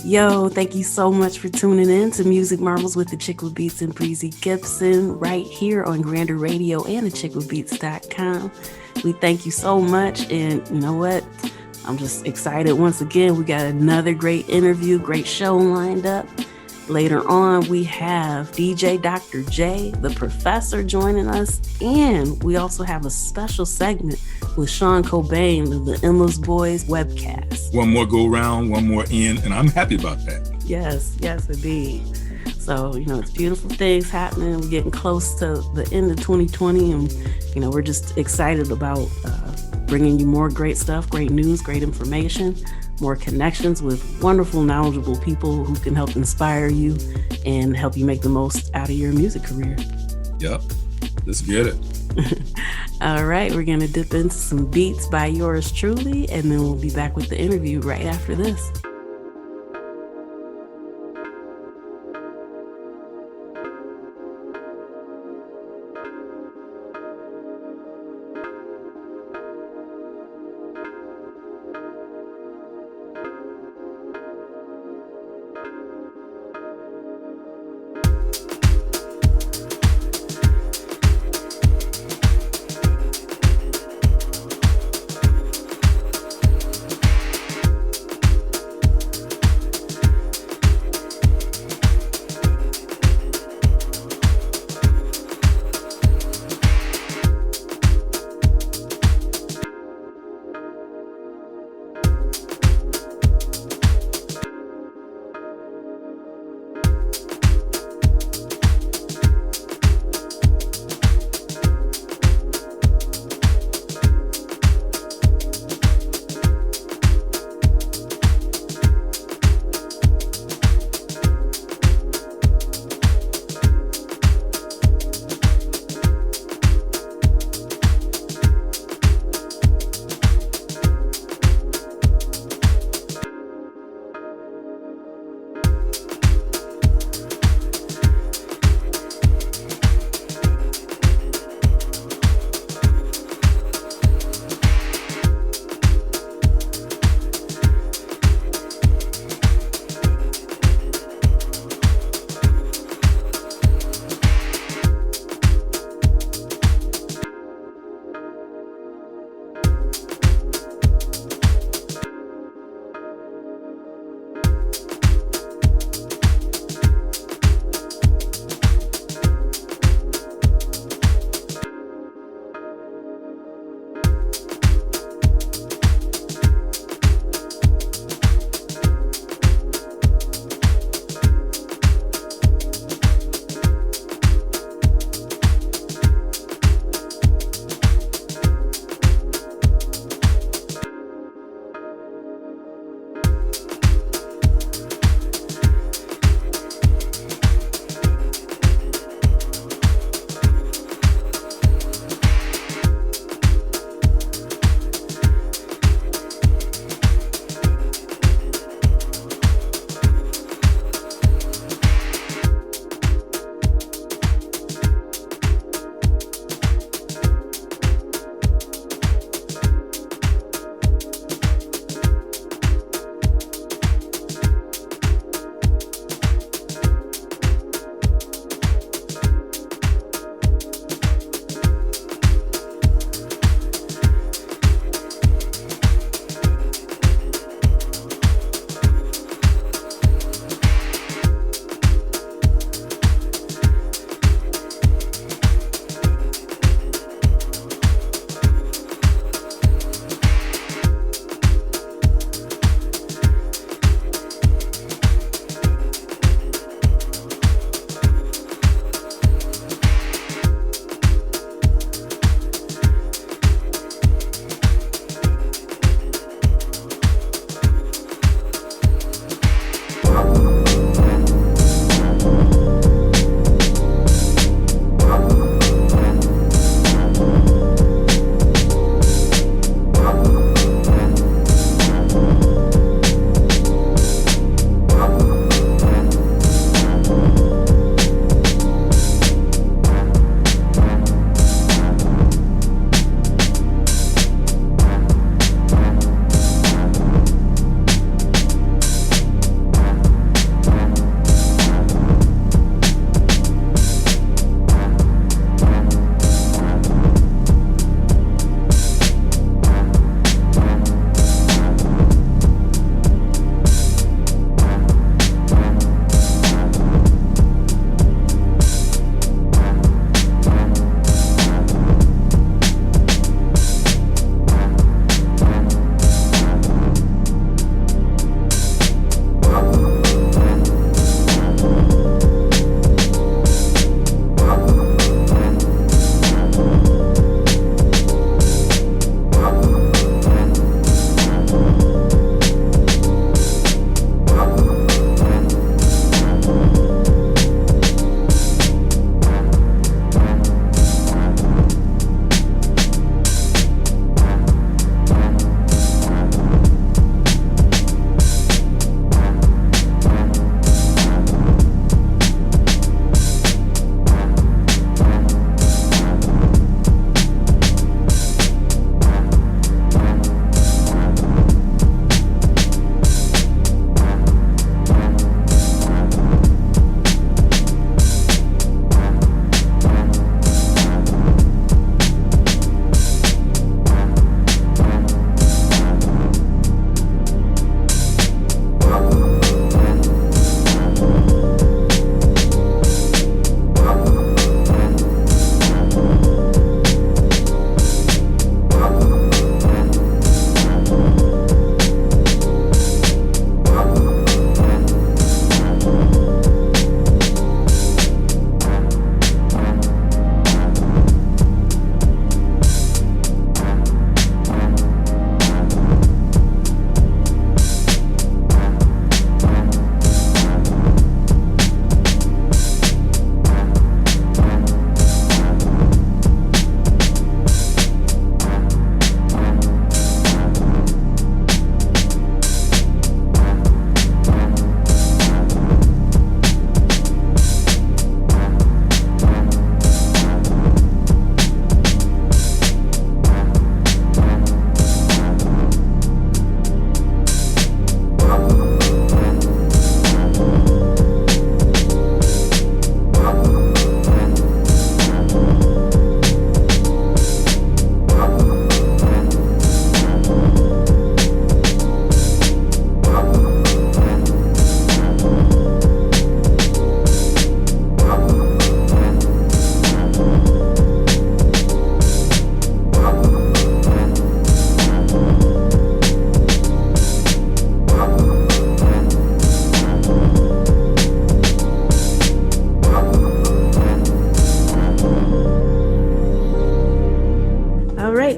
Yo, thank you so much for tuning in to Music Marvels with Achickwitbeatz and Breezy Gipson right here on Grander Radio and Achickwitbeatz.com. We thank you so much, and you know what? I'm just excited once again. We got another great interview, great show lined up. Later on, we have DJ Dr. J, the professor, joining us, and we also have a special segment with Sean Cobain of the Endless Boys webcast. One more go round, one more in, and I'm happy about that. Yes, indeed. So, it's beautiful things happening. We're getting close to the end of 2020, and, we're just excited about bringing you more great stuff, great news, great information, more connections with wonderful, knowledgeable people who can help inspire you and help you make the most out of your music career. Yep, let's get it. All right, we're going to dip into some beats by yours truly, and then we'll be back with the interview right after this.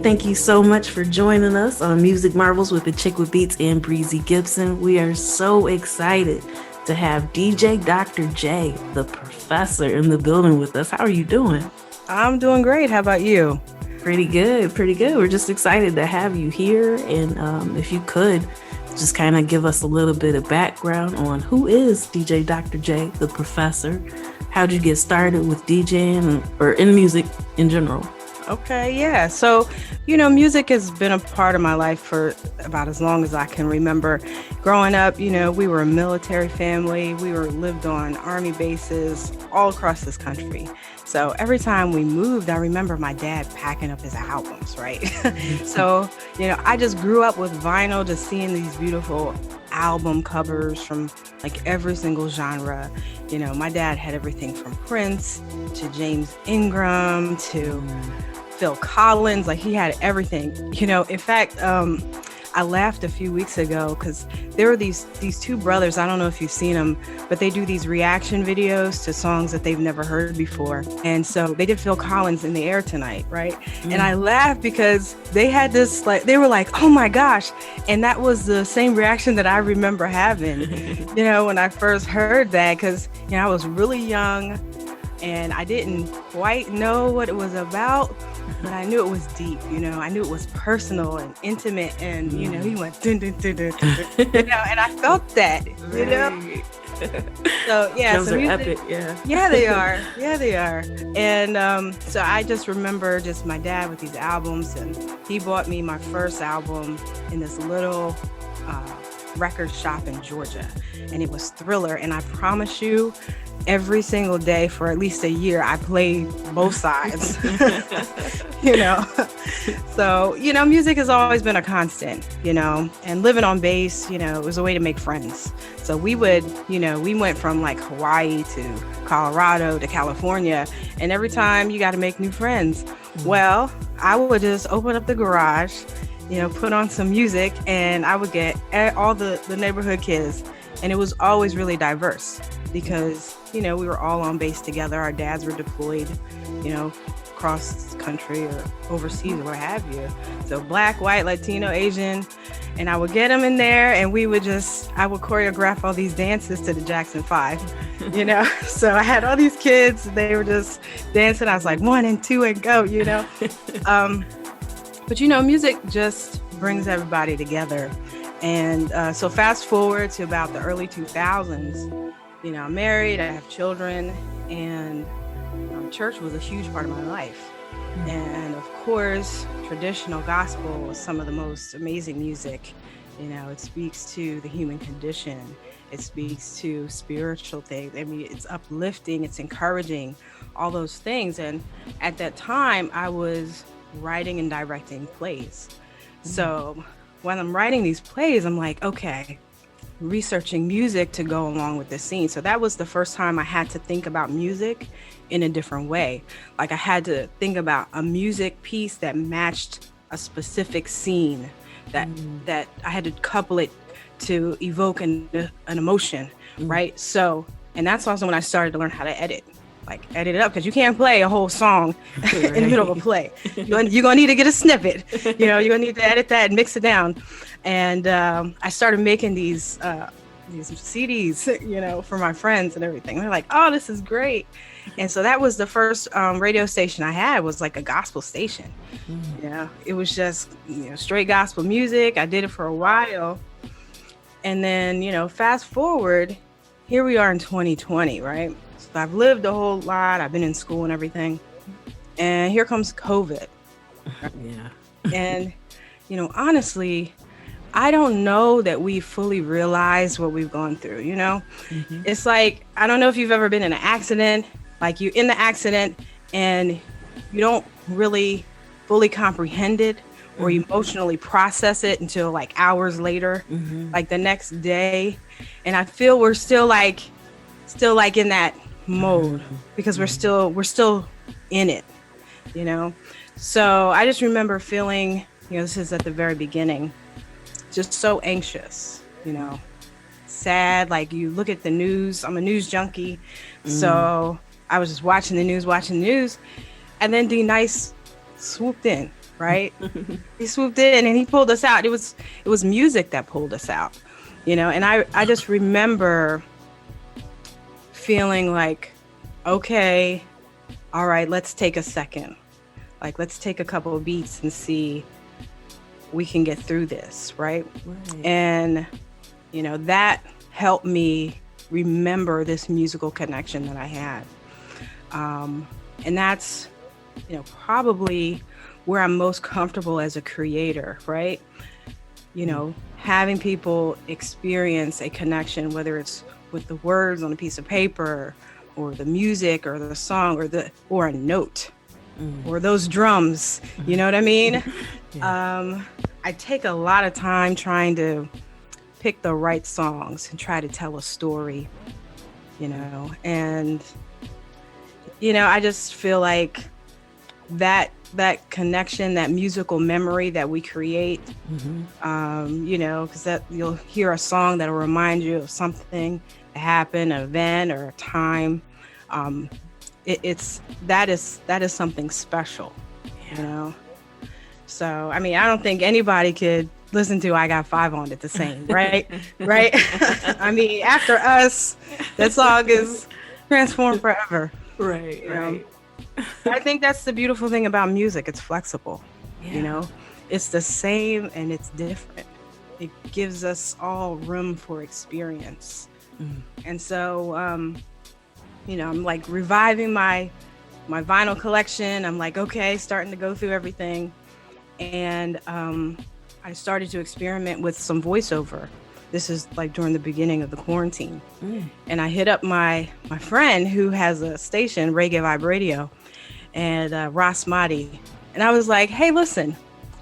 Thank you so much for joining us on Music Marvels with Achickwitbeatz and Breezy Gipson. We are so excited to have DJ Dr. J, the professor, in the building with us. How are you doing? I'm doing great. How about you? Pretty good, pretty good. We're just excited to have you here. And if you could, just kind of give us a little bit of background on who is DJ Dr. J, the professor. How'd you get started with DJing or in music in general? Okay, yeah. So, music has been a part of my life for about as long as I can remember. Growing up, we were a military family. We lived on Army bases all across this country. So every time we moved, I remember my dad packing up his albums, right? So, I just grew up with vinyl, just seeing these beautiful album covers from like every single genre. My dad had everything from Prince to James Ingram to Phil Collins. Like, he had everything. In fact, I laughed a few weeks ago because there were these two brothers. I don't know if you've seen them, but they do these reaction videos to songs that they've never heard before. And so they did Phil Collins In the Air Tonight, right? And I laughed because they had this, they were like, oh my gosh. And that was the same reaction that I remember having, when I first heard that, because, I was really young and I didn't quite know what it was about. But I knew it was deep, I knew it was personal and intimate, and, he went, dun, dun, dun, dun, dun, and I felt that, So, yeah. Those so are music, epic, yeah. Yeah, they are. Yeah, they are. And so I just remember just my dad with these albums, and he bought me my first album in this little record shop in Georgia, and it was Thriller. And I promise you, every single day for at least a year, I played both sides. So, music has always been a constant, and living on base, it was a way to make friends. So we would, we went from like Hawaii to Colorado to California, and every time you got to make new friends. Well, I would just open up the garage, put on some music, and I would get all the neighborhood kids. And it was always really diverse because, we were all on base together. Our dads were deployed, across the country or overseas or what have you. So Black, white, Latino, Asian. And I would get them in there, and I would choreograph all these dances to the Jackson 5, So I had all these kids, they were just dancing. I was like 1 and 2 and go, But, music just brings everybody together. And so fast forward to about the early 2000s, I'm married, I have children, and church was a huge part of my life. And of course, traditional gospel was some of the most amazing music. It speaks to the human condition. It speaks to spiritual things. I mean, it's uplifting, it's encouraging, all those things. And at that time, I was writing and directing plays. So when I'm writing these plays, I'm like, okay, researching music to go along with this scene. So that was the first time I had to think about music in a different way. Like, I had to think about a music piece that matched a specific scene, that I had to couple it to evoke an emotion, right? So, and that's also when I started to learn how to edit it up, because you can't play a whole song in the middle of a play. You're gonna need to get a snippet. You're gonna need to edit that and mix it down. And I started making these CDs, for my friends and everything. They're like, "Oh, this is great!" And so that was the first radio station I had, was like a gospel station. It was just straight gospel music. I did it for a while, and then fast forward, here we are in 2020, right? So I've lived a whole lot. I've been in school and everything, and here comes COVID. Yeah. And honestly, I don't know that we fully realize what we've gone through, It's like, I don't know if you've ever been in an accident, like you're in the accident and you don't really fully comprehend it or emotionally process it until like hours later, like the next day. And I feel we're still like in that mode because we're still in it, So I just remember feeling, this is at the very beginning, just so anxious, sad. Like, you look at the news, I'm a news junkie. So I was just watching the news, and then D-Nice swooped in, right? He swooped in and he pulled us out. It was music that pulled us out, and I just remember feeling like, okay, all right, let's take a second. Like, let's take a couple of beats and see we can get through this, right? And, that helped me remember this musical connection that I had. And that's, probably where I'm most comfortable as a creator, right? Having people experience a connection, whether it's with the words on a piece of paper or the music or the song or a note or those drums, you know what I mean? Yeah. I take a lot of time trying to pick the right songs and try to tell a story, and, I just feel like that connection, that musical memory that we create, because that you'll hear a song that'll remind you of something that happened, an event or a time. That is something special, So, I don't think anybody could listen to I Got Five on it the same, right? Right? After us, that song is transformed forever. Right. I think that's the beautiful thing about music. It's flexible, It's the same and it's different. It gives us all room for experience. And so, I'm like reviving my vinyl collection. I'm like, okay, starting to go through everything. And I started to experiment with some voiceover. This is like during the beginning of the quarantine. And I hit up my friend who has a station, Reggae Vibe Radio, and Ross Mahdi. And I was like, hey, listen,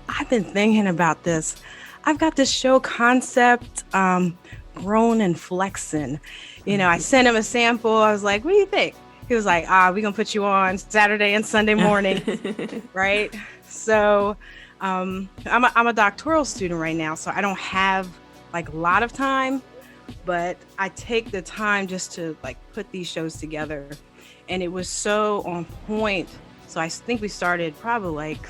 I've been thinking about this. I've got this show concept, Grown and Flexin'. I sent him a sample. I was like, what do you think? He was like, we're going to put you on Saturday and Sunday morning. Right? So I'm a doctoral student right now, so I don't have like a lot of time, but I take the time just to like put these shows together. And it was so on point. So I think we started probably like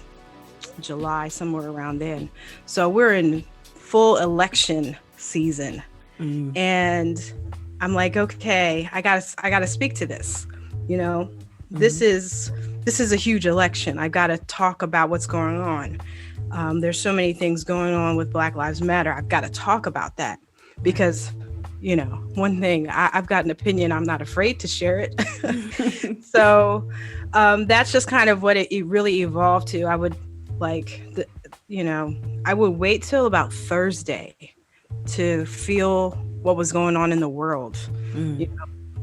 July, somewhere around then. So we're in full election season. And I'm like, okay, I gotta speak to this. This is a huge election. I gotta talk about what's going on. There's so many things going on with Black Lives Matter. I've got to talk about that because, one thing, I've got an opinion. I'm not afraid to share it. So that's just kind of what it really evolved to. I would I would wait till about Thursday to feel what was going on in the world,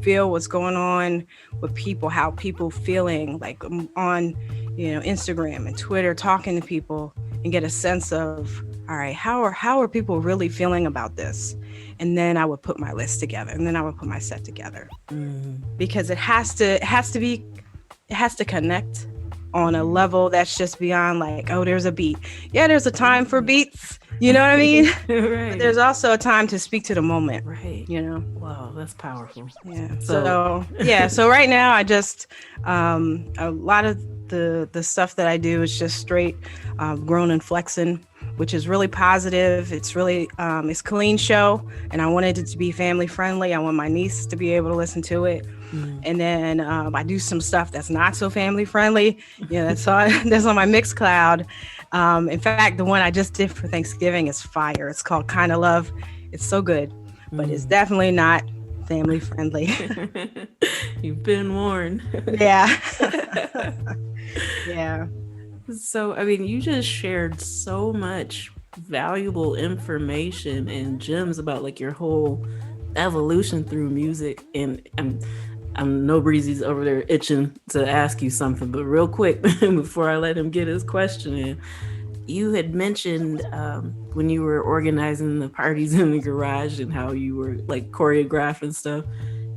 feel what's going on with people, how people feeling like on, Instagram and Twitter, talking to people and get a sense of, all right, how are people really feeling about this? And then I would put my list together and then I would put my set together because it has to connect on a level that's just beyond like, oh, there's a beat. Yeah, there's a time for beats. You know what I mean? Right. But there's also a time to speak to the moment. Right. Wow, that's powerful. Yeah. So right now I just a lot of the stuff that I do is just straight Grown and Flexin', which is really positive. It's really it's a clean show, and I wanted it to be family friendly. I want my niece to be able to listen to it. And then I do some stuff that's not so family friendly. That's on my Mixcloud. In fact, the one I just did for Thanksgiving is fire. It's called Kinda Love. It's so good, but it's definitely not family friendly. You've been warned. Yeah. Yeah. So, you just shared so much valuable information and gems about like your whole evolution through music. And I'm know Breezy's over there itching to ask you something, but real quick before I let him get his question in, you had mentioned when you were organizing the parties in the garage and how you were like choreographing stuff.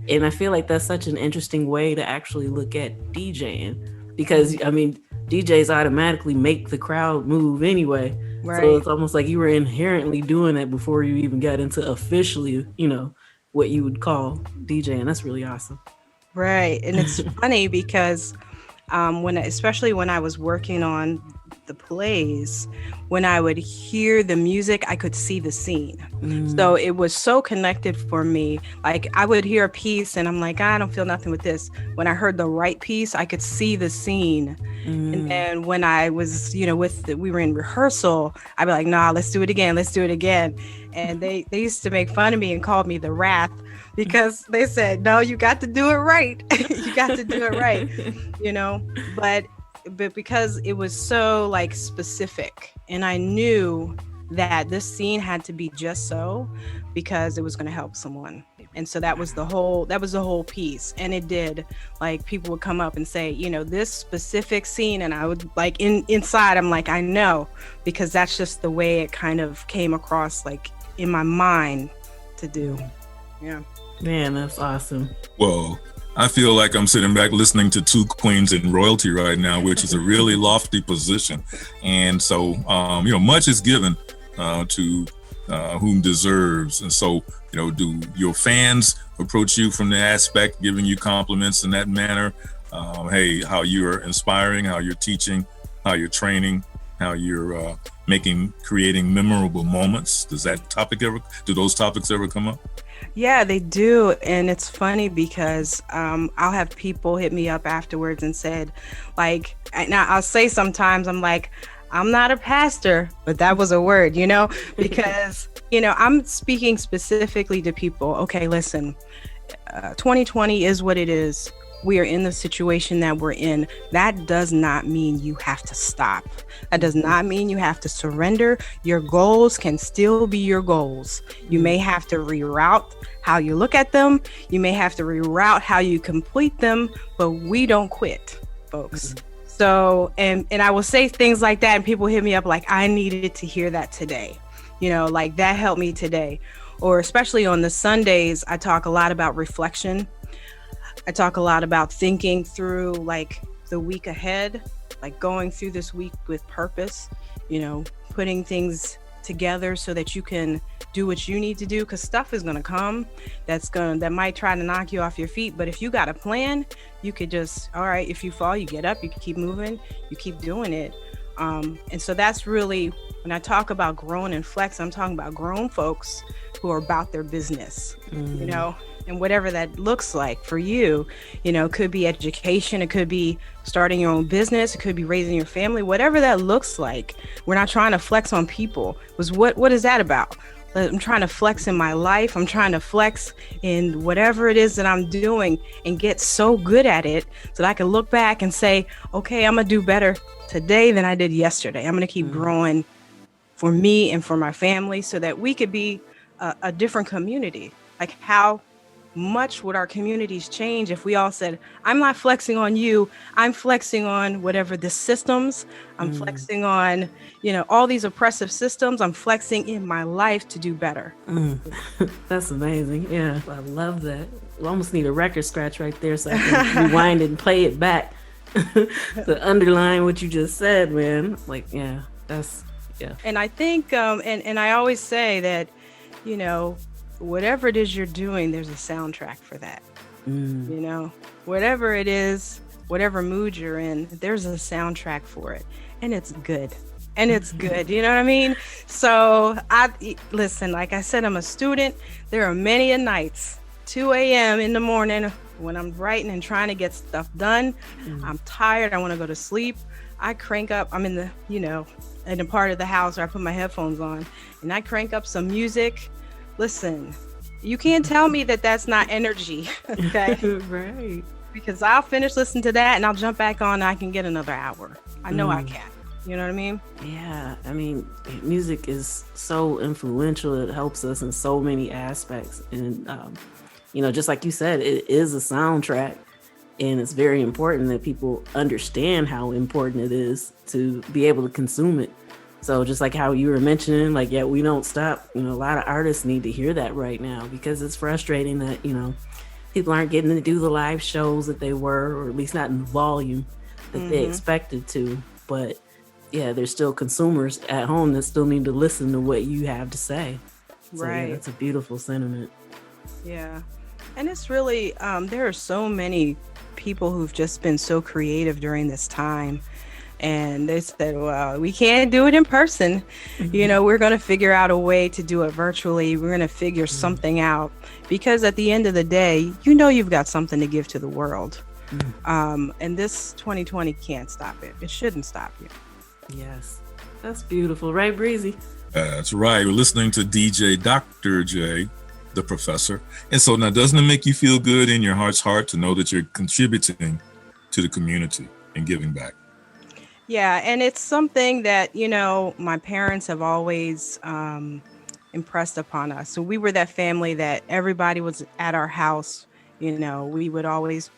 And I feel like that's such an interesting way to actually look at DJing because DJs automatically make the crowd move anyway. Right. So it's almost like you were inherently doing that before you even got into officially, what you would call DJing. That's really awesome. Right. And it's funny because especially when I was working on the plays, when I would hear the music, I could see the scene. So it was so connected for me. Like I would hear a piece and I'm like, I don't feel nothing with this. When I heard the right piece, I could see the scene. And then when I was, we were in rehearsal, I'd be like, nah, let's do it again. Let's do it again. And they used to make fun of me and called me the Wrath, because they said, no, you got to do it right. You got to do it right, but because it was so like specific, and I knew that this scene had to be just so, because it was going to help someone. And so that was the whole piece. And it did, like, people would come up and say, this specific scene. And I would like inside, I'm like, I know, because that's just the way it kind of came across, like in my mind to do. Yeah. Man, that's awesome. Well, I feel like I'm sitting back listening to two queens in royalty right now, which is a really lofty position. And so, much is given to whom deserves. And so, do your fans approach you from the aspect, giving you compliments in that manner? Hey, how you're inspiring, how you're teaching, how you're training, how you're creating memorable moments. Do those topics ever come up? Yeah, they do. And it's funny because I'll have people hit me up afterwards and said, like, now I'll say sometimes, I'm like, I'm not a pastor, but that was a word, because, I'm speaking specifically to people. Okay, listen, 2020 is what it is. We are in the situation that we're in. That does not mean you have to stop. That does not mean you have to surrender. Your goals can still be your goals. You may have to reroute how you look at them. You may have to reroute how you complete them, but we don't quit, folks. So, and I will say things like that, and people hit me up like, I needed to hear that today. Like that helped me today. Or especially on the Sundays, I talk a lot about reflection. I talk a lot about thinking through like the week ahead, like going through this week with purpose, putting things together so that you can do what you need to do, because stuff is going to come that might try to knock you off your feet. But if you got a plan, you could just, all right, if you fall, you get up, you can keep moving, you keep doing it. And so that's really, when I talk about grown and flex, I'm talking about grown folks who are about their business, and whatever that looks like for you, it could be education, it could be starting your own business, it could be raising your family, whatever that looks like. We're not trying to flex on people. What is that about? I'm trying to flex in my life. I'm trying to flex in whatever it is that I'm doing and get so good at it so that I can look back and say, okay, I'm gonna do better today than I did yesterday. I'm gonna keep growing for me and for my family so that we could be a different community. Like, how much would our communities change if we all said, I'm not flexing on you, I'm flexing on whatever the systems, I'm flexing on, all these oppressive systems, I'm flexing in my life to do better. That's amazing. Yeah, I love that. We almost need a record scratch right there so I can rewind it and play it back to underline what you just said, man. Like, yeah, that's, yeah. And I think, and I always say that, whatever it is you're doing, there's a soundtrack for that. Whatever it is, whatever mood you're in, there's a soundtrack for it, and it's good. You know what I mean? So listen, like I said, I'm a student. There are many a nights, 2 a.m. in the morning, when I'm writing and trying to get stuff done. I'm tired, I want to go to sleep. I crank up, I'm in the, in a part of the house where I put my headphones on, and I crank up some music. Listen, you can't tell me that that's not energy, okay? Right. Because I'll finish listening to that and I'll jump back on and I can get another hour. I know I can. You know what I mean? Yeah. I mean, music is so influential. It helps us in so many aspects. And, just like you said, it is a soundtrack. And it's very important that people understand how important it is to be able to consume it. So just like how you were mentioning, like, yeah, we don't stop. A lot of artists need to hear that right now, because it's frustrating that, people aren't getting to do the live shows that they were, or at least not in the volume that they expected to. But yeah, there's still consumers at home that still need to listen to what you have to say. So, right. Yeah, that's a beautiful sentiment. Yeah. And it's really, there are so many people who've just been so creative during this time. And they said, well, we can't do it in person. We're going to figure out a way to do it virtually. We're going to figure something out, because at the end of the day, you've got something to give to the world. And this 2020 can't stop it. It shouldn't stop you. Yes, that's beautiful. Right, Breezy? That's right. We're listening to DJ Dr. J, the professor. And so now, doesn't it make you feel good in your heart's heart to know that you're contributing to the community and giving back? Yeah, and it's something that, my parents have always impressed upon us. So we were that family that everybody was at our house. We would always,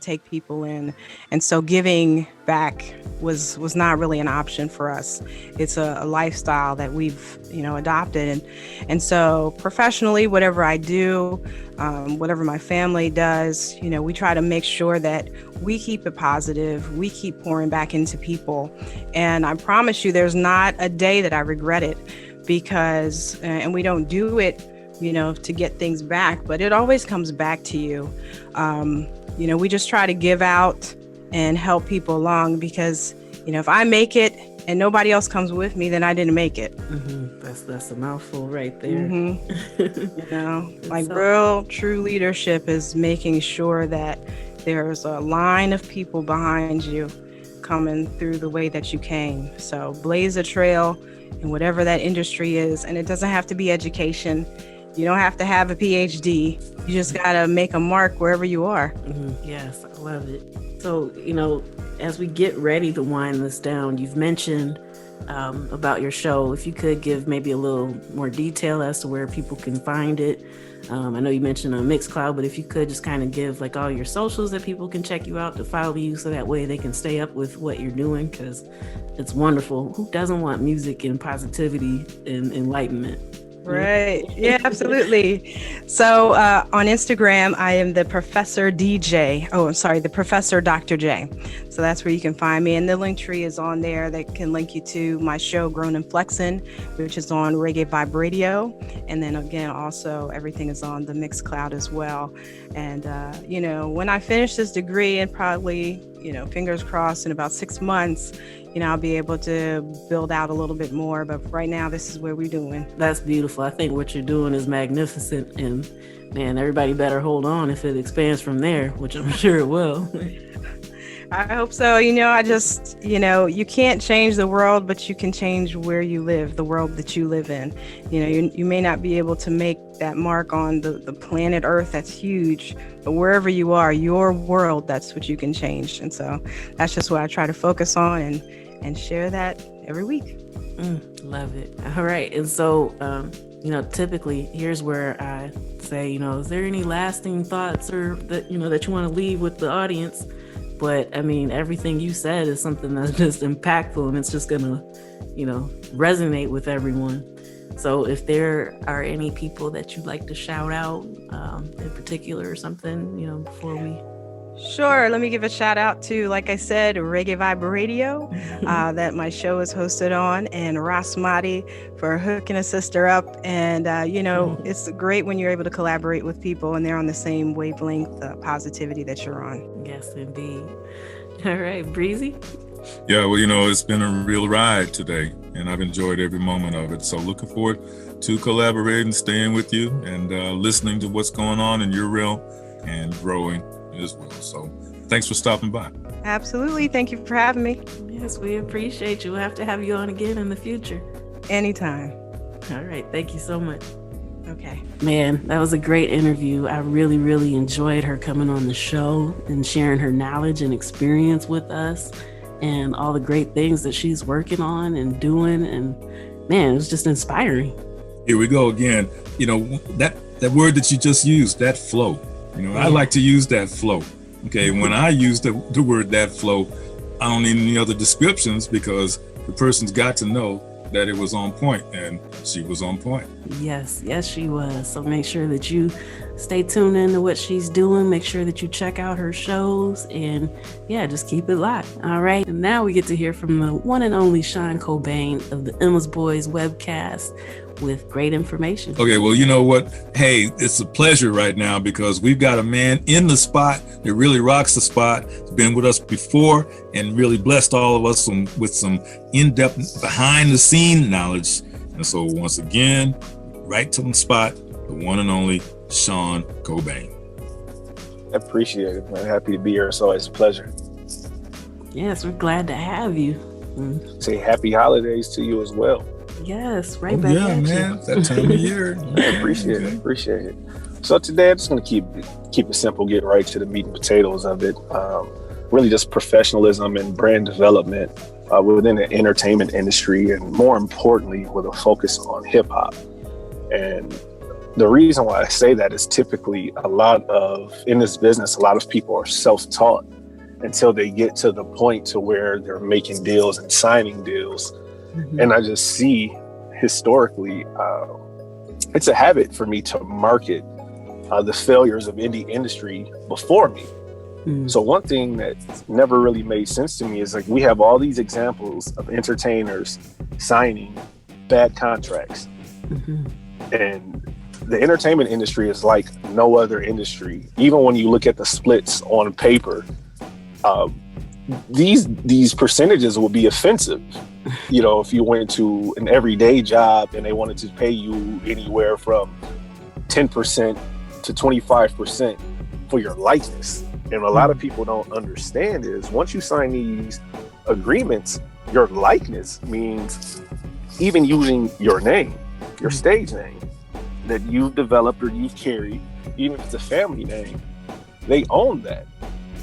take people in. And so giving back was not really an option for us. It's a lifestyle that we've, adopted. And so professionally, whatever I do, whatever my family does, we try to make sure that we keep it positive. We keep pouring back into people. And I promise you, there's not a day that I regret it, because, and we don't do it, to get things back, but it always comes back to you. We just try to give out and help people along, because, if I make it and nobody else comes with me, then I didn't make it. That's a mouthful right there. Real true leadership is making sure that there's a line of people behind you coming through the way that you came. So blaze a trail in whatever that industry is. And it doesn't have to be education. You don't have to have a PhD. You just got to make a mark wherever you are. Yes, I love it. So, as we get ready to wind this down, you've mentioned about your show. If you could give maybe a little more detail as to where people can find it. I know you mentioned on Mixcloud, but if you could just kind of give like all your socials that people can check you out to follow you, so that way they can stay up with what you're doing, because it's wonderful. Who doesn't want music and positivity and enlightenment? Right. Yeah, absolutely. So on Instagram, I am the Professor DJ. Oh, I'm sorry, the Professor Dr. J. So that's where you can find me. And the link tree is on there that can link you to my show, Grown and Flexin', which is on Reggae Vibe Radio. And then again, also everything is on the Mixcloud as well. And, when I finish this degree, and probably, fingers crossed, in about 6 months, I'll be able to build out a little bit more. But right now, this is what we're doing. That's beautiful. I think what you're doing is magnificent. And man, everybody better hold on if it expands from there, which I'm sure it will. I hope so. I just, you can't change the world, but you can change where you live, the world that you live in. You may not be able to make that mark on the planet Earth. That's huge. But wherever you are, your world, that's what you can change. And so that's just what I try to focus on and share that every week. Love it. All right. And so, typically here's where I say, is there any lasting thoughts or that you want to leave with the audience? But I mean, everything you said is something that's just impactful, and it's just gonna, resonate with everyone. So if there are any people that you'd like to shout out in particular or something, before we... Sure. Let me give a shout out to, like I said, Reggae Vibe Radio, that my show is hosted on, and Ross Mahdi for hooking a sister up. And, it's great when you're able to collaborate with people and they're on the same wavelength positivity that you're on. Yes, indeed. All right, Breezy. Yeah, well, it's been a real ride today, and I've enjoyed every moment of it. So looking forward to collaborating, staying with you, and listening to what's going on in your realm and growing as well. So thanks for stopping by. Absolutely. Thank you for having me. Yes, we appreciate you. We'll have to have you on again in the future. Anytime. All right. Thank you so much. Okay. Man, that was a great interview. I really, really enjoyed her coming on the show and sharing her knowledge and experience with us and all the great things that she's working on and doing. And man, it was just inspiring. Here we go again. That word that you just used, that flow. I like to use that flow. Okay, when I use the word that flow, I don't need any other descriptions, because the person's got to know that it was on point, and she was on point. Yes, she was. So make sure that you stay tuned into what she's doing. Make sure that you check out her shows, and just keep it locked. All right. And now we get to hear from the one and only Sean Cobain of the Emma's Boys webcast. with great information. Okay, well, you know what? Hey, it's a pleasure right now because we've got a man in the spot that really rocks the spot. He's been with us before and really blessed all of us with some in-depth behind-the-scene knowledge. And so once again, right to the spot, the one and only Sean Cobain. I appreciate it, man. Happy to be here. It's always a pleasure. Yes, we're glad to have you. Say happy holidays to you as well. Yes, right back at man. you. That time of year. I appreciate it. So today I'm just going to keep it simple, get right to the meat and potatoes of it. Really just professionalism and brand development within the entertainment industry, and more importantly, with a focus on hip hop. And the reason why I say that is typically in this business, a lot of people are self-taught until they get to the point to where they're making deals and signing deals. Mm-hmm. And I just see historically, it's a habit for me to market the failures of indie industry before me. Mm-hmm. So one thing that never really made sense to me is, like, we have all these examples of entertainers signing bad contracts. Mm-hmm. And the entertainment industry is like no other industry. Even when you look at the splits on paper, these percentages will be offensive. You know, if you went to an everyday job and they wanted to pay you anywhere from 10% to 25% for your likeness. And a lot of people don't understand is, once you sign these agreements, your likeness means even using your name, your stage name that you've developed or you've carried, even if it's a family name, they own that.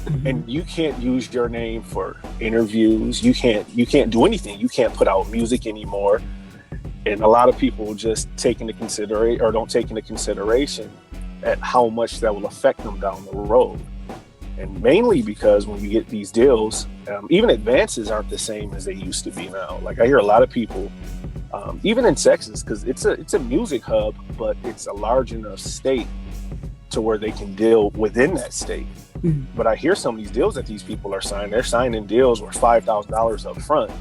Mm-hmm. And you can't use your name for interviews. You can't do anything. You can't put out music anymore. And a lot of people just don't take into consideration at how much that will affect them down the road. And mainly because when you get these deals, even advances aren't the same as they used to be now. Like, I hear a lot of people, even in Texas, because it's a music hub, but it's a large enough state to where they can deal within that state. Mm-hmm. But I hear some of these deals that these people are signing. They're signing deals worth $5,000 up front,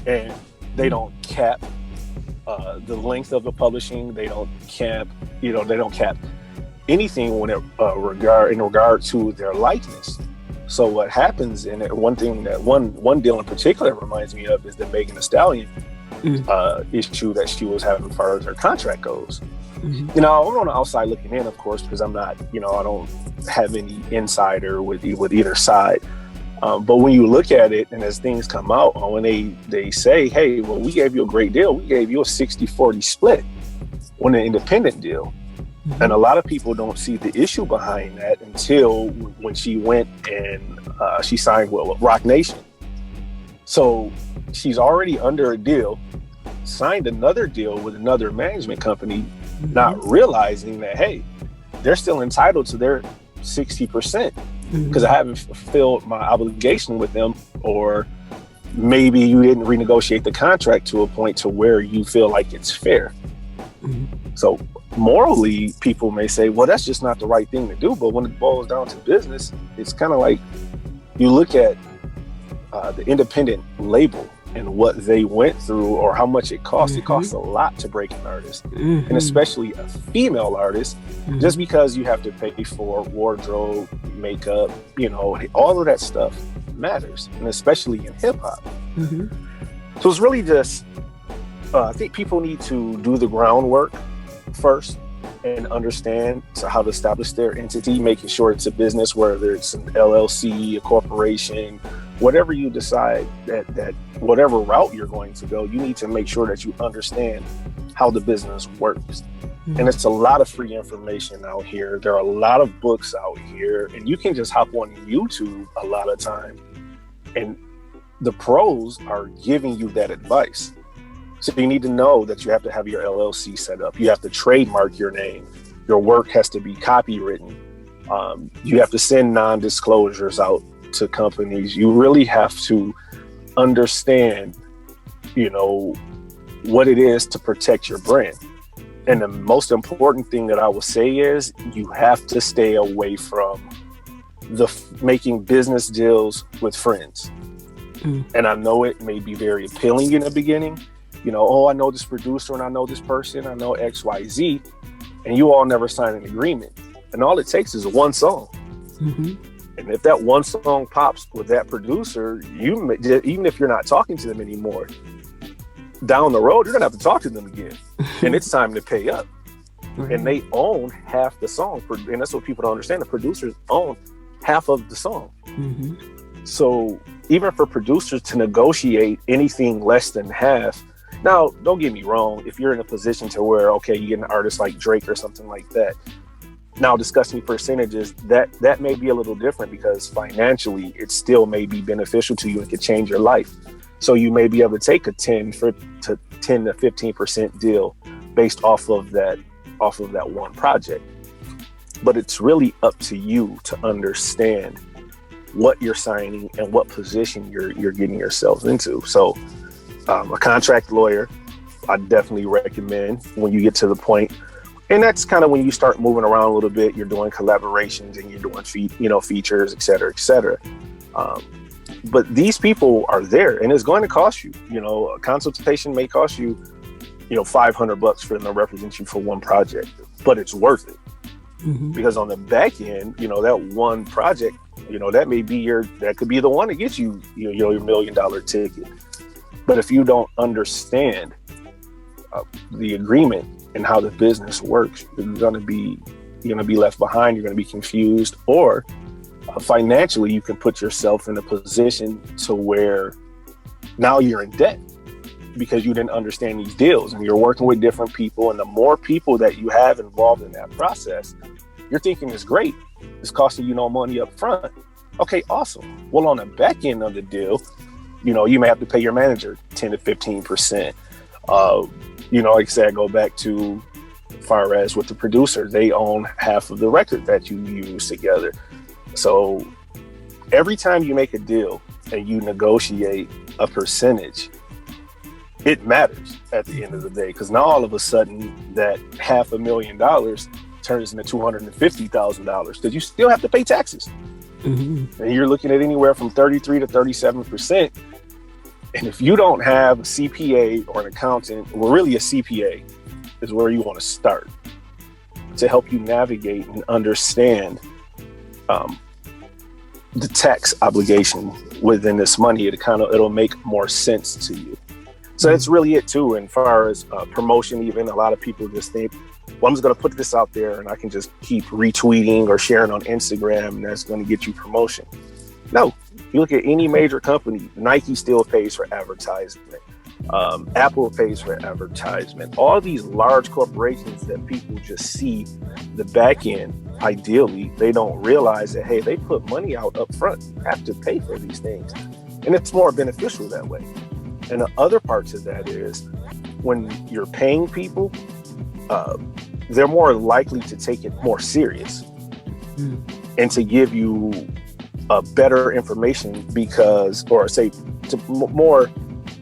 and they don't cap the length of the publishing. They don't cap, they don't cap anything when in regard to their likeness. So what happens, and one thing that one deal in particular reminds me of, is the Megan Thee Stallion issue that she was having as far as her contract goes. Mm-hmm. I'm on the outside looking in, of course, because I'm not, I don't have any insider with either side. But when you look at it, and as things come out, when they say, hey, well, we gave you a great deal. We gave you a 60-40 split on an independent deal. Mm-hmm. And a lot of people don't see the issue behind that until when she went and she signed with Rock Nation. So she's already under a deal, signed another deal with another management company, mm-hmm. not realizing that, hey, they're still entitled to their 60% because I haven't fulfilled my obligation with them, or maybe you didn't renegotiate the contract to a point to where you feel like it's fair. Mm-hmm. So morally, people may say, well, that's just not the right thing to do. But when it boils down to business, it's kind of like you look at the independent label and what they went through, or how much it costs. Mm-hmm. It costs a lot to break an artist, mm-hmm. and especially a female artist, mm-hmm. just because you have to pay for wardrobe, makeup, all of that stuff matters, and especially in hip hop. Mm-hmm. So it's really just, I think people need to do the groundwork first and understand how to establish their entity, making sure it's a business, whether it's an LLC, a corporation, whatever you decide that whatever route you're going to go, you need to make sure that you understand how the business works. Mm-hmm. And it's a lot of free information out here. There are a lot of books out here, and you can just hop on YouTube a lot of time, and the pros are giving you that advice. So you need to know that you have to have your LLC set up. You have to trademark your name. Your work has to be copywritten. You have to send non-disclosures out to companies. You really have to understand, what it is to protect your brand. And the most important thing that I will say is you have to stay away from making business deals with friends. Mm. And I know it may be very appealing in the beginning, you know, oh, I know this producer and I know this person, I know XYZ, and you all never sign an agreement. And all it takes is one song. Mm-hmm. And if that one song pops with that producer, even if you're not talking to them anymore, down the road, you're going to have to talk to them again. And it's time to pay up. Right. And they own half the song. And that's what people don't understand. The producers own half of the song. Mm-hmm. So even for producers to negotiate anything less than half, now, don't get me wrong, if you're in a position to where, okay, you get an artist like Drake or something like that, now discussing percentages, that may be a little different because financially it still may be beneficial to you and could change your life. So you may be able to take a 10 to 15% deal based off of that one project. But it's really up to you to understand what you're signing and what position you're getting yourself into. So a contract lawyer, I definitely recommend when you get to the point, and that's kind of when you start moving around a little bit, you're doing collaborations and you're doing features, et cetera, et cetera. But these people are there and it's going to cost you, a consultation may cost you, $500 for them to represent you for one project, but it's worth it. Mm-hmm. Because on the back end, that one project, that could be the one that gets you, your $1 million ticket. But if you don't understand the agreement and how the business works, you're going to be left behind. You're going to be confused, or financially, you can put yourself in a position to where now you're in debt because you didn't understand these deals, and you're working with different people. And the more people that you have involved in that process, you're thinking it's great. It's costing you no money up front. Okay, awesome. Well, on the back end of the deal, you may have to pay your manager 10 to 15%. Like I said, I go back to far as with the producer, they own half of the record that you use together. So every time you make a deal and you negotiate a percentage, it matters at the end of the day, because now all of a sudden that $500,000 turns into $250,000 because you still have to pay taxes. Mm-hmm. And you're looking at anywhere from 33 to 37%. And if you don't have a CPA or an accountant, well, really a CPA is where you want to start to help you navigate and understand the tax obligation within this money. It'll make more sense to you. So that's really it too. And far as promotion, even a lot of people just think, well, I'm just going to put this out there and I can just keep retweeting or sharing on Instagram and that's going to get you promotion. No, you look at any major company, Nike still pays for advertisement. Apple pays for advertisement. All these large corporations that people just see the back end, ideally, they don't realize that, hey, they put money out up front. You have to pay for these things. And it's more beneficial that way. And the other parts of that is when you're paying people, they're more likely to take it more serious and to give you better information more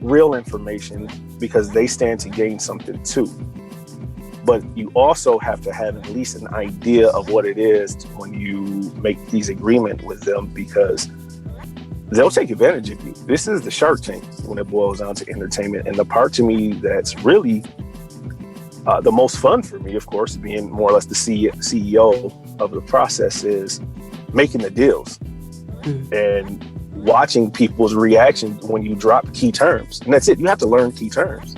real information because they stand to gain something too. But you also have to have at least an idea of what it is when you make these agreements with them, because they'll take advantage of you. This is the Shark Tank when it boils down to entertainment. And the part to me that's really the most fun for me, of course, being more or less the CEO of the process, is making the deals and watching people's reaction when you drop key terms. And that's it. You have to learn key terms.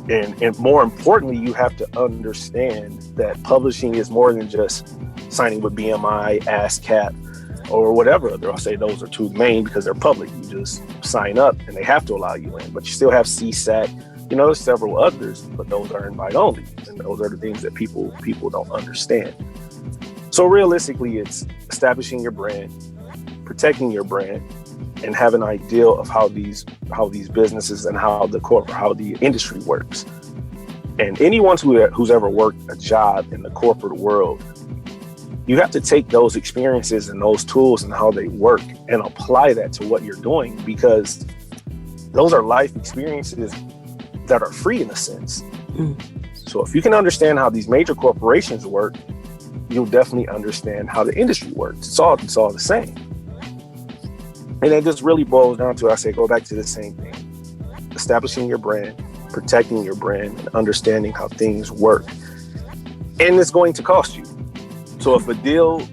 And more importantly, you have to understand that publishing is more than just signing with BMI, ASCAP, or whatever. I'll say those are two main because they're public. You just sign up and they have to allow you in. But you still have CSAC. There's several others, but those are invite only. And those are the things that people don't understand. So realistically, it's establishing your brand, protecting your brand, and have an idea of how these businesses and how the industry works. And anyone who's ever worked a job in the corporate world, you have to take those experiences and those tools and how they work and apply that to what you're doing, because those are life experiences that are free in a sense. So if you can understand how these major corporations work, you'll definitely understand how the industry works. It's all the same. And it just really boils down to, go back to the same thing. establishing your brand, protecting your brand, and understanding how things work. And it's going to cost you. So if a deal,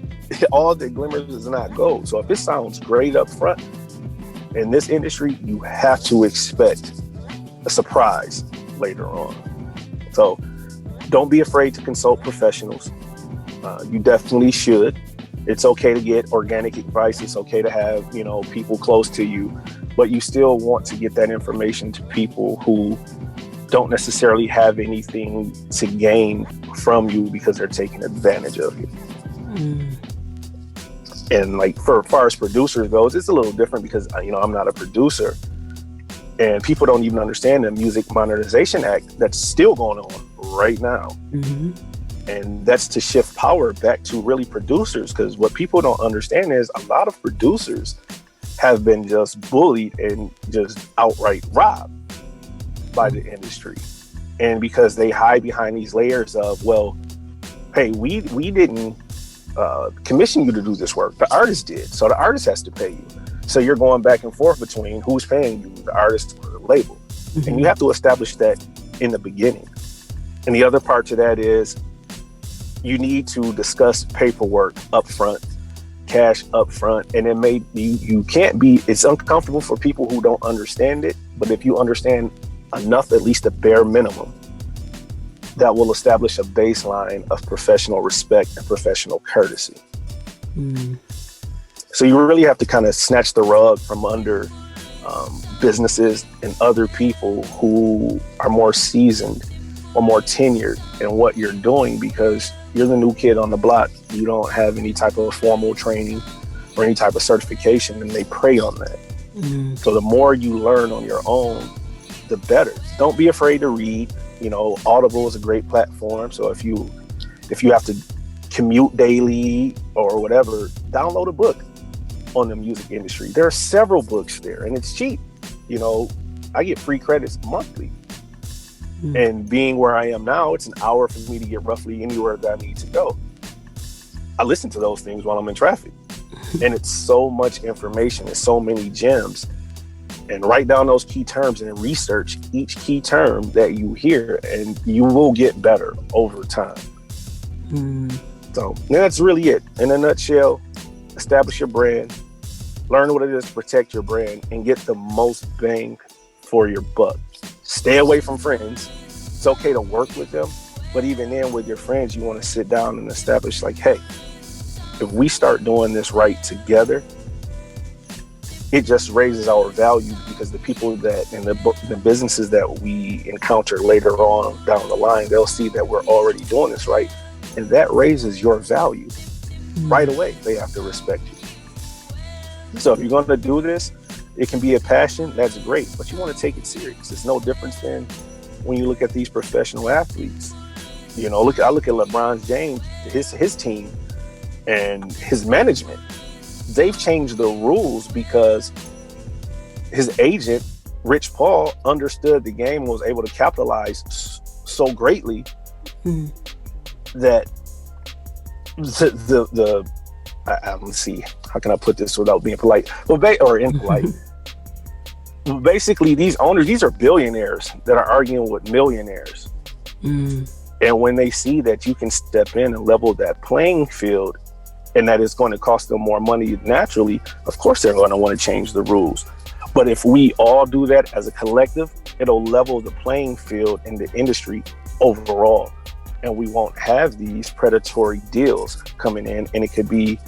all the glimmers is not gold. So if it sounds great up front, in this industry, you have to expect a surprise later on. So don't be afraid to consult professionals. You definitely should. It's okay to get organic advice. It's okay to have, people close to you, but you still want to get that information to people who don't necessarily have anything to gain from you because they're taking advantage of you. And like for as far as producers goes, it's a little different because, I'm not a producer, and people don't even understand the Music Modernization Act that's still going on right now. And that's to shift power back to really producers, because what people don't understand is a lot of producers have been just bullied and just outright robbed by the industry. And because they hide behind these layers of, well, hey, we didn't commission you to do this work. The artist did. So the artist has to pay you. So you're going back and forth between who's paying you, the artist or the label. And you have to establish that in the beginning. And the other part to that is you need to discuss paperwork up front, cash up front. And it may be, it's uncomfortable for people who don't understand it. But if you understand enough, at least a bare minimum, that will establish a baseline of professional respect and professional courtesy. So you really have to kind of snatch the rug from under businesses and other people who are more seasoned or more tenured in what you're doing, because you're the new kid on the block. You don't have any type of formal training or any type of certification, and they prey on that. So the more you learn on your own, the better. Don't be afraid to read. Audible is a great platform. So if you have to commute daily or whatever, download a book on the music industry. There are several books there, and it's cheap. I get free credits monthly. And being where I am now, it's an hour for me to get roughly anywhere that I need to go. I listen to those things while I'm in traffic. And it's so much information. It's so many gems. And write down those key terms and research each key term that you hear, and you will get better over time. So that's really it. In a nutshell, establish your brand, learn what it is to protect your brand, and get the most bang for your buck. Stay away from friends. It's okay to work with them, but even then with your friends, you want to sit down and establish like, hey, if we start doing this right together, it just raises our value, because the people that in the businesses that we encounter later on down the line, they'll see that we're already doing this right, and that raises your value right away. They have to respect you. So if you're going to do this, it can be a passion. That's great, but you want to take it serious. It's no difference than when you look at these professional athletes. I look at LeBron James, his team, and his management. They've changed the rules because his agent, Rich Paul, understood the game and was able to capitalize so greatly that let's see, how can I put this without being polite? Or impolite. Basically, these owners, these are billionaires that are arguing with millionaires. And when they see that you can step in and level that playing field, and that it's going to cost them more money naturally, of course they're going to want to change the rules. But if we all do that as a collective, it'll level the playing field in the industry overall. And we won't have these predatory deals coming in, and it could be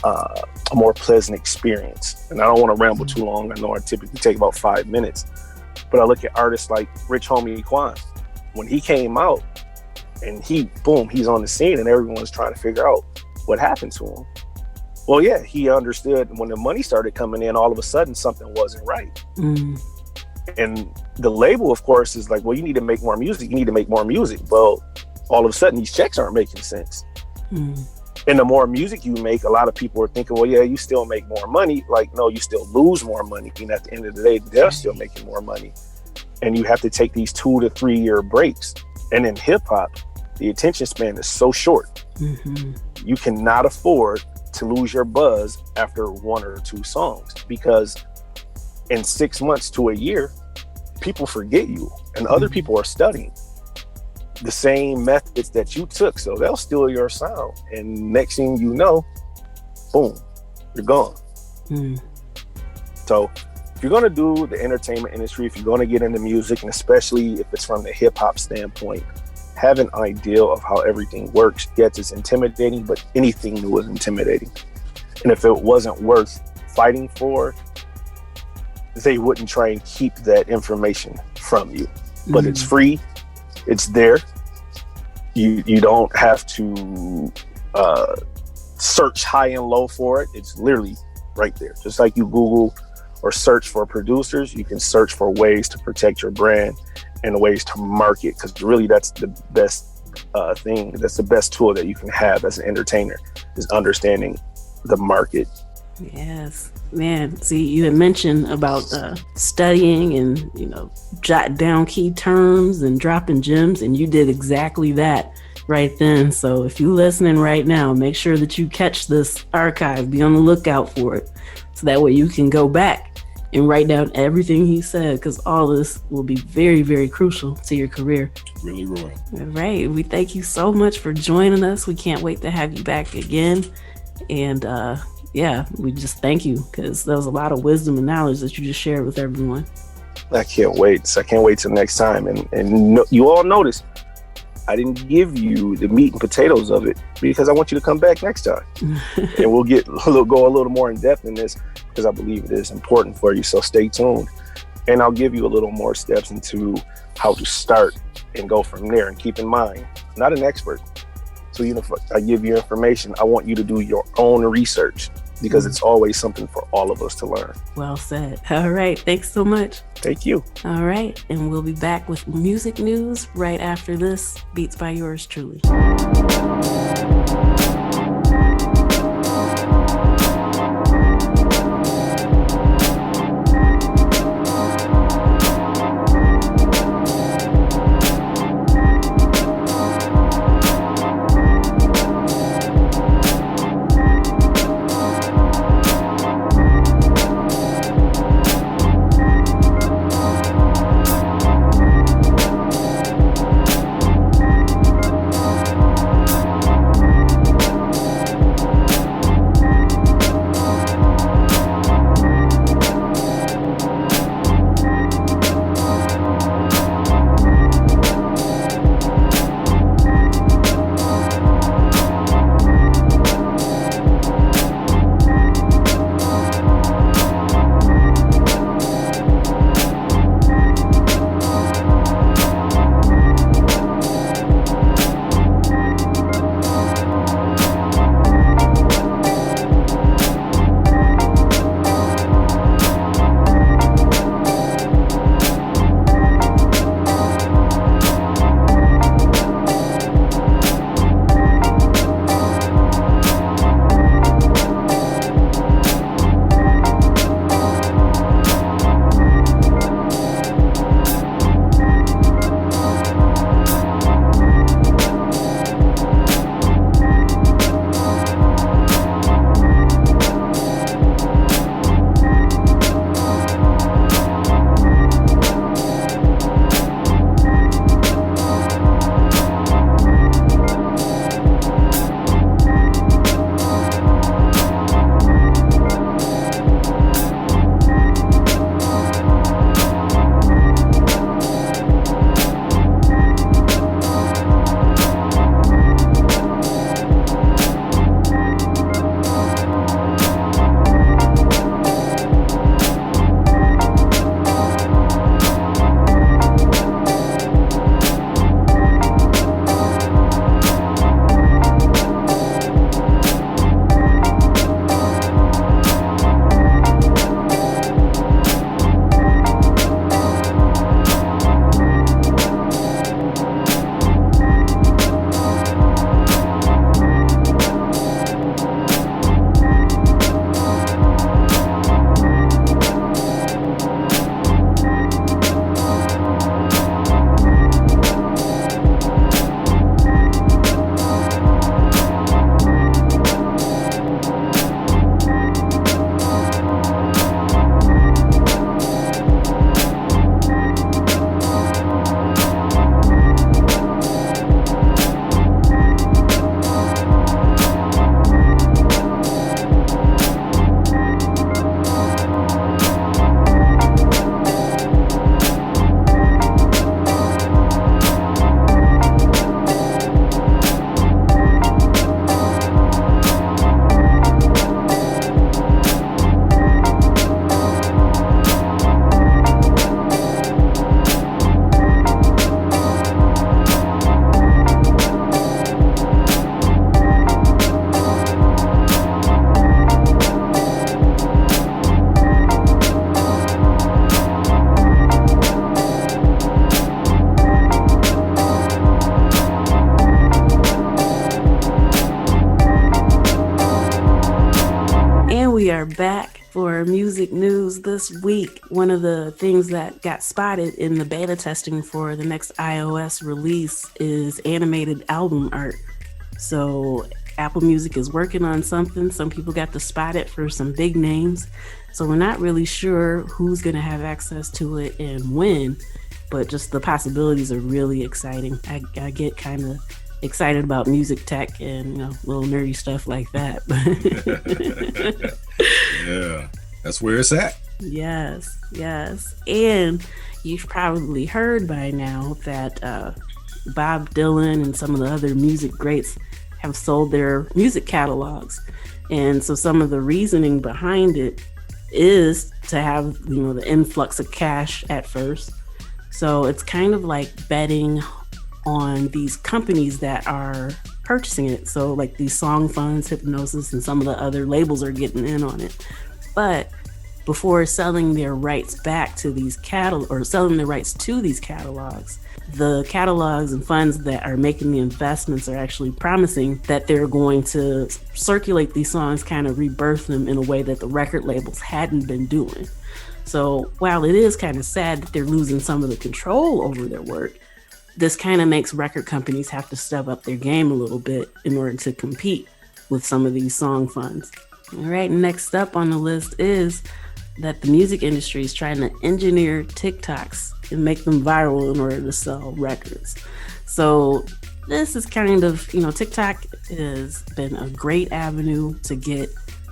a more pleasant experience. And I don't want to ramble too long. I know I typically take about 5 minutes, but I look at artists like Rich Homie Quan. When he came out and he's on the scene, and everyone's trying to figure out what happened to him. Well, yeah, he understood when the money started coming in, all of a sudden something wasn't right. And the label, of course, is like, well, you need to make more music. You need to make more music. Well, all of a sudden these checks aren't making sense. And the more music you make, a lot of people are thinking, well, yeah, you still make more money. Like, no, you still lose more money. And at the end of the day, they're still making more money. And you have to take these 2 to 3 year breaks. And in hip hop, the attention span is so short. You cannot afford to lose your buzz after 1 or 2 songs, because in 6 months to a year, people forget you, and other people are studying the same methods that you took, so they'll steal your sound, and next thing you know, boom, you're gone. So if you're going to do the entertainment industry, if you're going to get into music, and especially if it's from the hip-hop standpoint, have an idea of how everything works. Yes, it's intimidating, but anything new is intimidating. And if it wasn't worth fighting for, they wouldn't try and keep that information from you. But it's free, it's there. You don't have to search high and low for it. It's literally right there. Just like you Google or search for producers, you can search for ways to protect your brand and ways to market, because really that's the best thing. That's the best tool that you can have as an entertainer, is understanding the market. Yes, man. See, you had mentioned about studying and, jotting down key terms and dropping gems, and you did exactly that right then. So if you're listening right now, make sure that you catch this archive, be on the lookout for it, so that way you can go back and write down everything he said, because all this will be very, very crucial to your career. Really, Roy. All right. We thank you so much for joining us. We can't wait to have you back again. And we just thank you, because there was a lot of wisdom and knowledge that you just shared with everyone. I can't wait. I can't wait till next time. And you all notice I didn't give you the meat and potatoes of it, because I want you to come back next time. And we'll go a little more in depth in this, because I believe it is important for you. So stay tuned. And I'll give you a little more steps into how to start and go from there. And keep in mind, I'm not an expert. So if I give you information, I want you to do your own research, because it's always something for all of us to learn. Well said. All right. Thanks so much. Thank you. All right. And we'll be back with music news right after this. Beats by yours truly. back for music news this week. One of the things that got spotted in the beta testing for the next iOS release is animated album art. So Apple Music is working on something. Some people got to spot it for some big names. So we're not really sure who's going to have access to it and when, but just the possibilities are really exciting. I get kind of excited about music tech and little nerdy stuff like that. Yeah, that's where it's at. Yes. And you've probably heard by now that Bob Dylan and some of the other music greats have sold their music catalogs. And so some of the reasoning behind it is to have, the influx of cash at first. So it's kind of like betting on these companies that are purchasing it. So like these song funds, Hypnosis, and some of the other labels are getting in on it. But before selling their rights back to these selling their rights to these catalogs, the catalogs and funds that are making the investments are actually promising that they're going to circulate these songs, kind of rebirth them in a way that the record labels hadn't been doing. So while it is kind of sad that they're losing some of the control over their work, this kind of makes record companies have to step up their game a little bit in order to compete with some of these song funds. All right, next up on the list is that the music industry is trying to engineer TikToks and make them viral in order to sell records. So this is kind of, TikTok has been a great avenue to get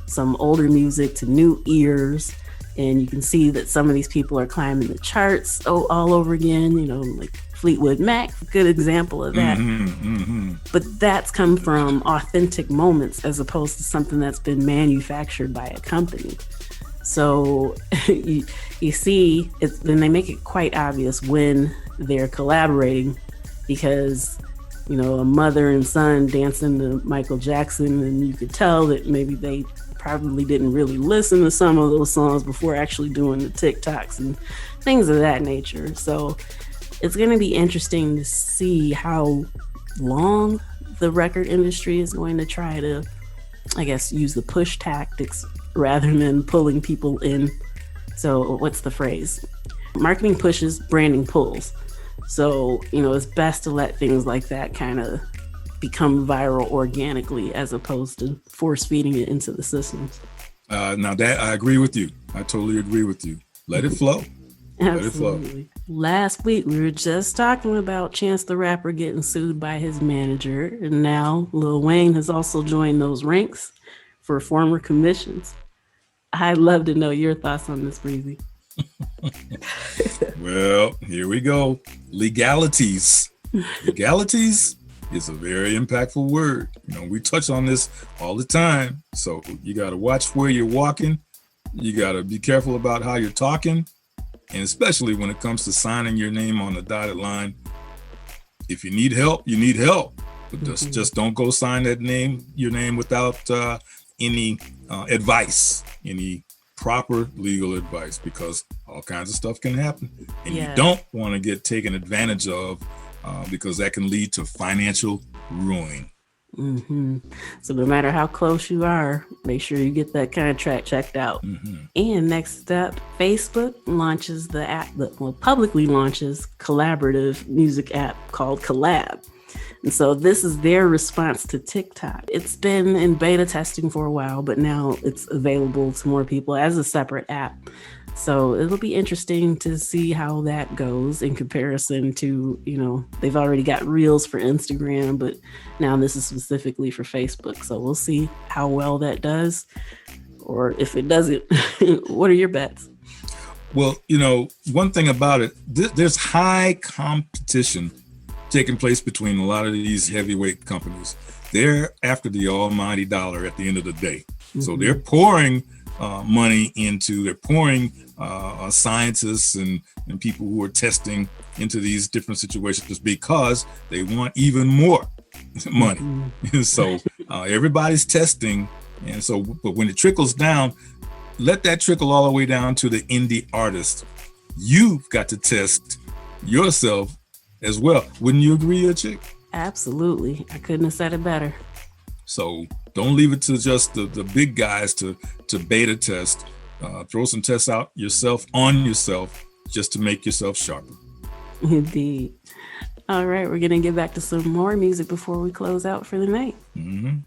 some older music to new ears. And you can see that some of these people are climbing the charts all over again, like Fleetwood Mac, good example of that. But that's come from authentic moments as opposed to something that's been manufactured by a company. So you see, then they make it quite obvious when they're collaborating, because, a mother and son dancing to Michael Jackson, and you could tell that maybe they probably didn't really listen to some of those songs before actually doing the TikToks and things of that nature. So it's going to be interesting to see how long the record industry is going to try to, I guess, use the push tactics rather than pulling people in. So what's the phrase? Marketing pushes, branding pulls. So, it's best to let things like that kind of become viral organically as opposed to force feeding it into the systems. Now that I agree with you. I totally agree with you. Let it flow. Absolutely. Last week, we were just talking about Chance the Rapper getting sued by his manager. And now Lil Wayne has also joined those ranks for former commissions. I'd love to know your thoughts on this, Breezy. Well, here we go. Legalities. Legalities is a very impactful word. We touch on this all the time. So you got to watch where you're walking. You got to be careful about how you're talking. And especially when it comes to signing your name on the dotted line. If you need help, you need help. But just don't go sign your name without any advice, any proper legal advice, because all kinds of stuff can happen. And you don't want to get taken advantage of because that can lead to financial ruin. So no matter how close you are, make sure you get that contract checked out. And next up, Facebook launches the app publicly launches collaborative music app called Collab. And so this is their response to TikTok. It's been in beta testing for a while, but now it's available to more people as a separate app. So it'll be interesting to see how that goes in comparison to, they've already got Reels for Instagram, but now this is specifically for Facebook. So we'll see how well that does, or if it doesn't. What are your bets? Well, one thing about it, there's high competition taking place between a lot of these heavyweight companies. They're after the almighty dollar at the end of the day. So they're pouring money they're pouring scientists and people who are testing into these different situations because they want even more money. And so everybody's testing. And so, but when it trickles down, let that trickle all the way down to the indie artist. You've got to test yourself as well. Wouldn't you agree, Chick? Absolutely. I couldn't have said it better. So Don't leave it to just the big guys to beta test. Throw some tests out on yourself, just to make yourself sharper. Indeed. All right, we're going to get back to some more music before we close out for the night. Mm-hmm.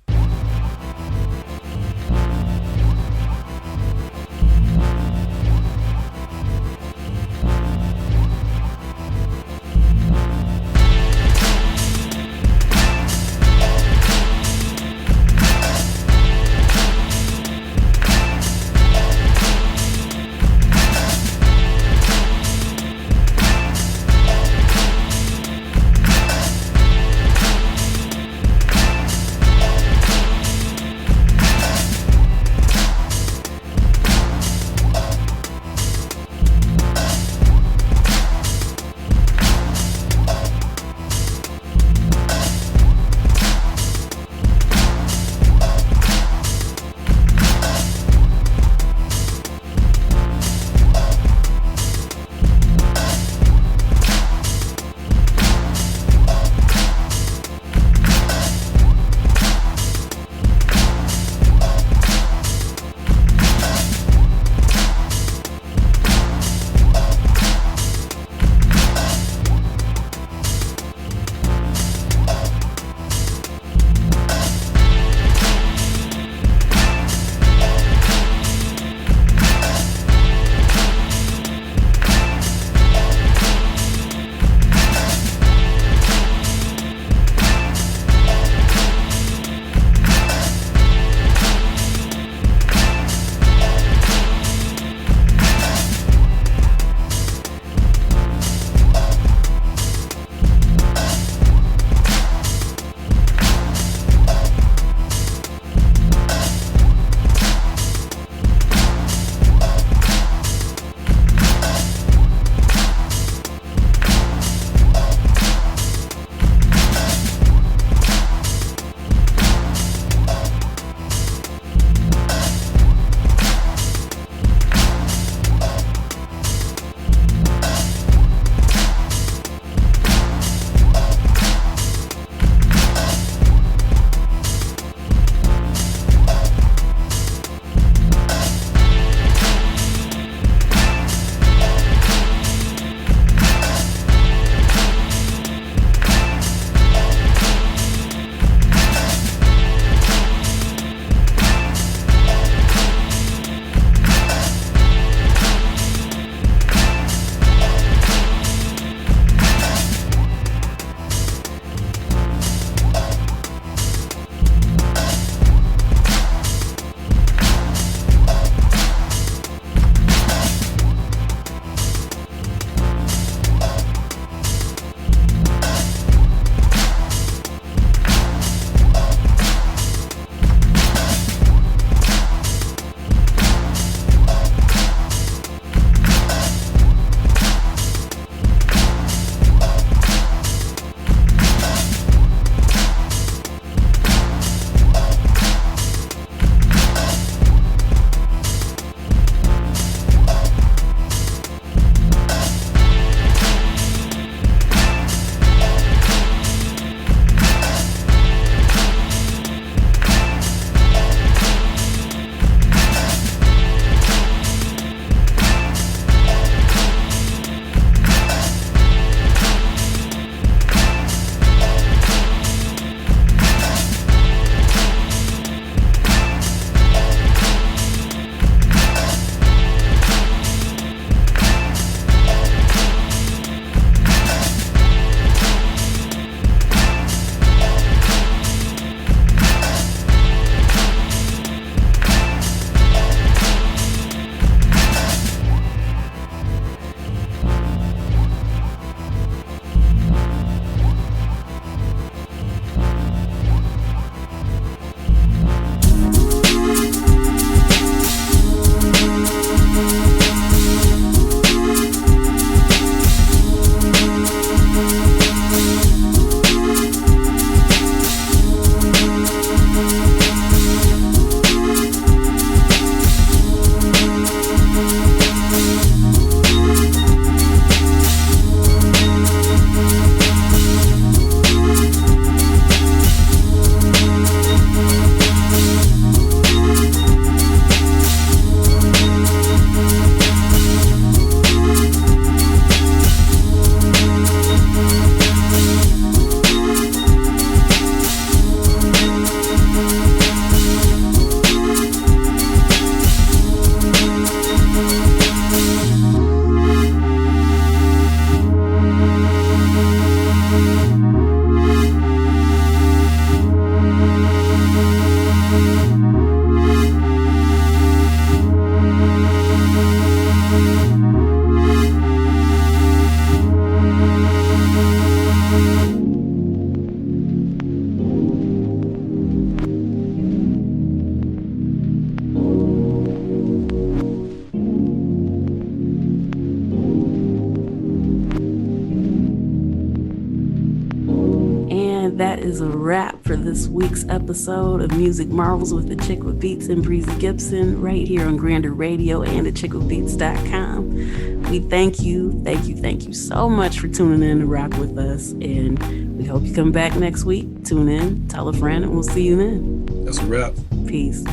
is a wrap for this week's episode of Music Marvels with Achickwitbeatz and Breezy Gipson right here on Grander Radio and Achickwitbeatz.com. We thank you so much for tuning in to rock with us, and we hope you come back next week. Tune in, tell a friend, and we'll see you then. That's a wrap. Peace.